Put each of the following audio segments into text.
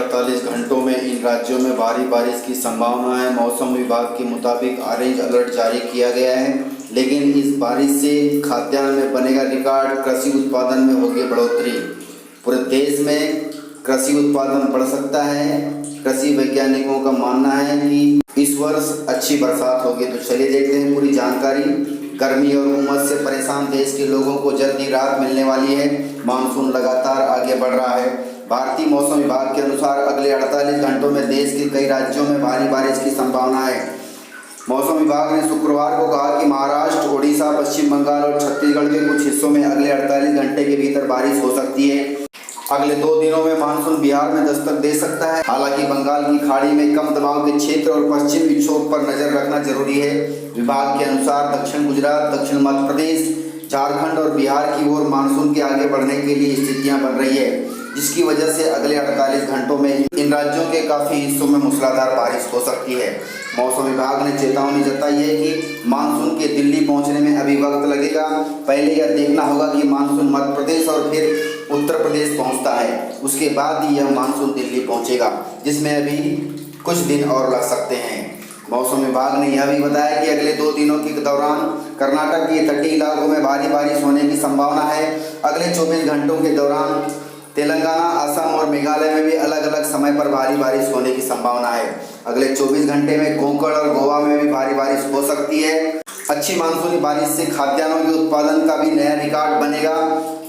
48 घंटों में इन राज्यों में भारी बारिश की संभावना है। मौसम विभाग के मुताबिक ऑरेंज अलर्ट जारी किया गया है, लेकिन इस बारिश से खाद्यान्न में बनेगा रिकॉर्ड, कृषि उत्पादन में होगी बढ़ोतरी। पूरे देश में कृषि उत्पादन बढ़ सकता है। कृषि वैज्ञानिकों का मानना है कि इस वर्ष अच्छी बरसात होगी। तो चलिए देखते हैं पूरी जानकारी। गर्मी और उमस से परेशान देश के लोगों को जल्दी राहत मिलने वाली है। मानसून लगातार आगे बढ़ रहा है। भारतीय मौसम विभाग के अनुसार अगले 48 घंटों में देश के कई राज्यों में भारी बारिश की संभावना है। मौसम विभाग ने शुक्रवार को कहा कि महाराष्ट्र, ओडिशा, पश्चिम बंगाल और छत्तीसगढ़ के कुछ हिस्सों में अगले 48 घंटे के भीतर बारिश हो सकती है। अगले 2 दिनों में मानसून बिहार में दस्तक दे सकता है। हालांकि बंगाल की खाड़ी में कम दबाव के क्षेत्र और पश्चिम विक्षोभ पर नजर रखना जरूरी है। विभाग के अनुसार दक्षिण गुजरात, दक्षिण मध्य प्रदेश, झारखंड और बिहार की ओर मानसून के आगे बढ़ने के लिए स्थितियां बन रही है, जिसकी वजह से अगले 48 घंटों में इन राज्यों के काफी हिस्सों में मूसलाधार बारिश हो सकती है। मौसम विभाग ने चेतावनी जताई है कि मानसून के दिल्ली पहुंचने में अभी वक्त लगेगा। पहले यह देखना होगा कि मानसून मध्य प्रदेश और फिर उत्तर प्रदेश पहुंचता है, उसके बाद ही यह मानसून दिल्ली पहुंचेगा, जिसमें अभी कुछ दिन और लग सकते हैं। मौसम विभाग ने यह भी बताया कि अगले 2 दिनों के दौरान कर्नाटक के तटीय इलाकों में भारी बारिश होने की संभावना है। अगले 24 घंटों के दौरान तेलंगाना, असम और मेघालय में भी अलग अलग समय पर भारी बारिश होने की संभावना है। अगले 24 घंटे में कोंकण और गोवा में भी भारी बारिश हो सकती है। अच्छी मानसूनी बारिश से खाद्यान्नों के उत्पादन का भी नया रिकॉर्ड बनेगा।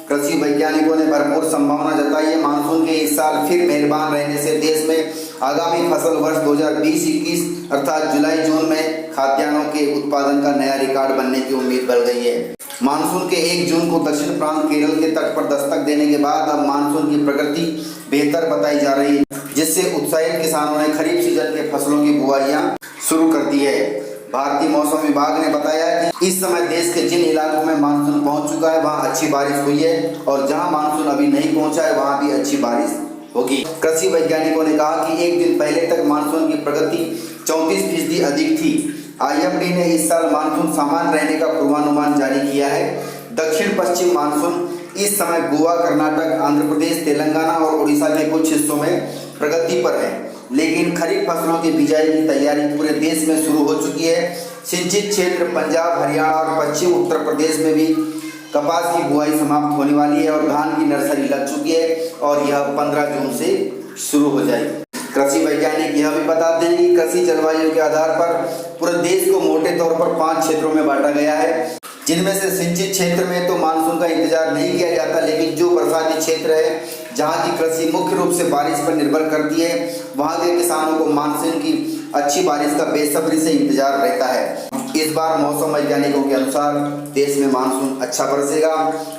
कृषि वैज्ञानिकों ने भरपूर संभावना जताई है। मानसून के इस साल फिर मेहरबान रहने से देश में आगामी फसल वर्ष 2020-21 अर्थात जुलाई-जून में खाद्यान्नों के उत्पादन का नया रिकॉर्ड बनने की उम्मीद बढ़ गई है। मानसून के 1 जून को दक्षिण प्रांत केरल के तट पर दस्तक देने के बाद अब मानसून की प्रगति बेहतर बताई जा रही है, जिससे उत्साहित किसानों ने खरीफ सीजन के फसलों की बुआइयां शुरू कर दी है। भारतीय मौसम विभाग ने बताया कि इस समय देश के जिन इलाकों में मानसून पहुंच चुका है वहां अच्छी बारिश हुई है, और जहां मानसून अभी नहीं पहुंचा है वहां भी अच्छी बारिश होगी। कृषि वैज्ञानिकों ने कहा कि 1 दिन पहले तक मानसून की प्रगति 34% अधिक थी। IMD ने इस साल मानसून सामान्य रहने का पूर्वानुमान जारी किया है। दक्षिण पश्चिम मानसून इस समय गोवा, कर्नाटक, आंध्र प्रदेश, तेलंगाना और उड़ीसा के कुछ हिस्सों में प्रगति पर है, लेकिन खरीफ फसलों की बिजाई की तैयारी पूरे देश में शुरू हो चुकी है। सिंचित क्षेत्र पंजाब, हरियाणा और पश्चिम उत्तर प्रदेश में भी कपास की बुआई समाप्त होने वाली है और धान की नर्सरी लग चुकी है, और यह 15 जून से शुरू हो जाएगी। कृषि वैज्ञानिक यह भी बताते हैं कि कृषि जलवायु के आधार पर पूरे देश को मोटे तौर पर 5 क्षेत्रों में बांटा गया है, जिनमें से सिंचित क्षेत्र में तो मानसून का इंतजार नहीं किया जाता, लेकिन जो बरसाती क्षेत्र है जहां की कृषि मुख्य रूप से बारिश पर निर्भर करती है, वहां के किसानों को मानसून की अच्छी बारिश का बेसब्री से इंतजार रहता है। इस बार मौसम वैज्ञानिकों के अनुसार देश में मानसून अच्छा बरसेगा।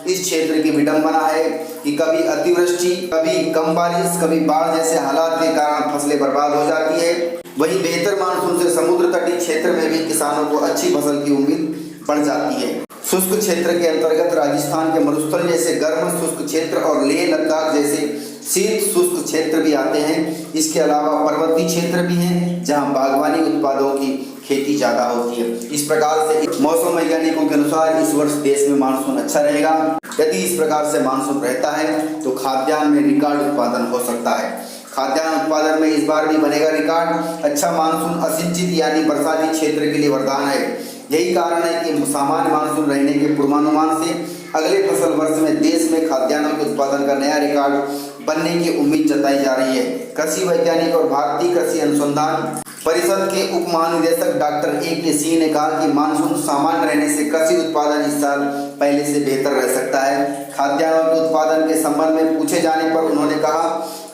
इस क्षेत्र की विडंबना है कि कभी अतिवृष्टि, कभी कम बारिश, कभी बाढ़ जैसे हालात के कारण फसलें बर्बाद हो जाती है। वहीं बेहतर मानसून से समुद्र तटीय क्षेत्र में भी किसानों को अच्छी फसल की उम्मीद बढ़ जाती है। शुष्क क्षेत्र के अंतर्गत राजस्थान के मरुस्थल जैसे गर्म शुष्क क्षेत्र और लेह लद्दाख जैसे शीत शुष्क क्षेत्र भी आते हैं। इसके अलावा पर्वतीय क्षेत्र भी हैं जहां बागवानी उत्पादों की खेती ज्यादा होती है। इस प्रकार से मौसम वैज्ञानिकों के अनुसार इस वर्ष देश में मानसून अच्छा रहेगा। यदि इस प्रकार से मानसून रहता है तो खाद्यान्न में रिकॉर्ड उत्पादन हो सकता है। खाद्यान्न उत्पादन में इस बार भी बनेगा रिकॉर्ड। अच्छा मानसून असिंचित यानी बरसाती क्षेत्र के लिए वरदान है। यही कारण है कि सामान्य मानसून रहने के पूर्वानुमान से अगले फसल वर्ष में देश में खाद्यान्नों के उत्पादन का नया रिकॉर्ड बनने की उम्मीद जताई जा रही है। कृषि वैज्ञानिक और भारतीय कृषि अनुसंधान परिषद के उप महानिदेशक डॉक्टर AK सिंह ने कहा कि मानसून सामान्य रहने से कृषि उत्पादन इस साल पहले से बेहतर रह सकता है। खाद्यान्नों के उत्पादन के संबंध में पूछे जाने पर उन्होंने कहा,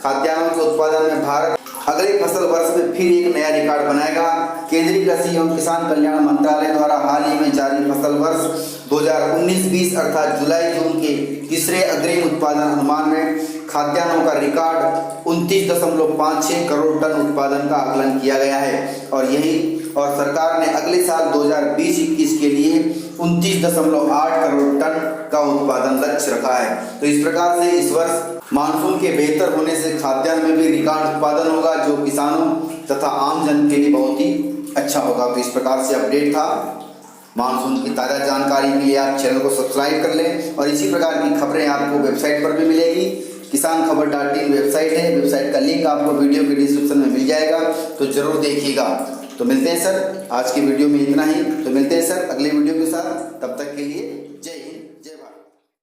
खाद्यान्नों के उत्पादन में भारत अगले फसल वर्ष में फिर एक नया रिकॉर्ड बनाएगा। केंद्रीय कृषि एवं किसान कल्याण मंत्रालय द्वारा हाल ही में जारी फसल वर्ष 2019-20 अर्थात जुलाई-जून के तीसरे अग्रिम उत्पादन अनुमान में खाद्यान्नों का रिकॉर्ड 29.56 करोड़ टन उत्पादन का आकलन किया गया है, और सरकार ने अगले साल 2020-21 के लिए 29.8 करोड़ टन का उत्पादन लक्ष्य रखा है। तो इस प्रकार से इस वर्ष मानसून के बेहतर होने से खाद्यान्न में भी रिकॉर्ड उत्पादन होगा, जो किसानों तथा आम जन के लिए बहुत ही अच्छा होगा। तो इस प्रकार से अपडेट था। मानसून की ताज़ा जानकारी के लिए आप चैनल को सब्सक्राइब कर लें, और इसी प्रकार की खबरें आपको वेबसाइट पर भी मिलेगी किसान खबर .in वेबसाइट है, वेबसाइट का लिंक आपको वीडियो के डिस्क्रिप्शन में मिल जाएगा, तो जरूर देखिएगा। तो मिलते हैं सर, आज की वीडियो में इतना ही। तो मिलते हैं सर अगले वीडियो के साथ, तब तक के लिए जय हिंद।